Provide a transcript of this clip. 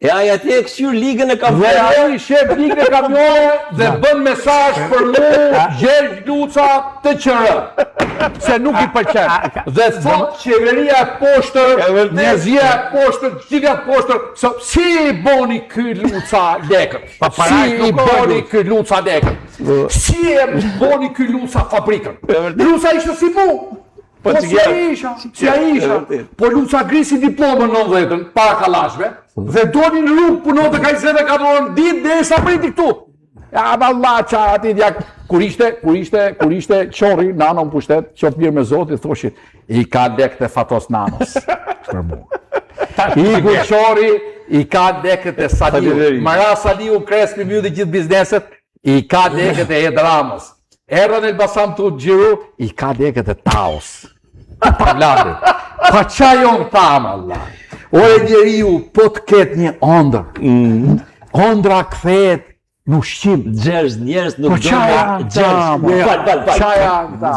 E aja ti e këshyr ligën e Dhe kamioneve. ai shef ligën e kamioneve dhe bën mesazh për mu Gjergj Luca të QR. Se nuk i pëlqen. Dhe thot qeveria e poshtër, njerëzia e poshtër, gjitha poshtër, si i boni ky Luca lekët? Si i boni ky Luca lekët? Si e boni ky Luca fabrikën? Luca ishte si mu. Po si ai isha. Po Luca grisi diplomën 90-ën, para kalashve, dhe doni në rrugë punon të ka 24 orë në ditë dhe sa priti këtu. Ja, valla, qa ati djak, kur ishte qori, nano në pushtet, qof mirë me Zotit, thoshin, i ka lekët e fatos nanos. Për mu. Igu qori, i ka lekët e Saliu. Mara Saliu Krespi mjë dhe gjithë bizneset, i ka lekët e Edramës. Erën Elbasan të gjiru, i ka lekët e Taos. Pa vladit. Pa qa jonë thamë, Allah. Ore njeriu, po të ketë një ondër. Ondra kthehet në ushqim. Njerëz nuk Po qa janë ta?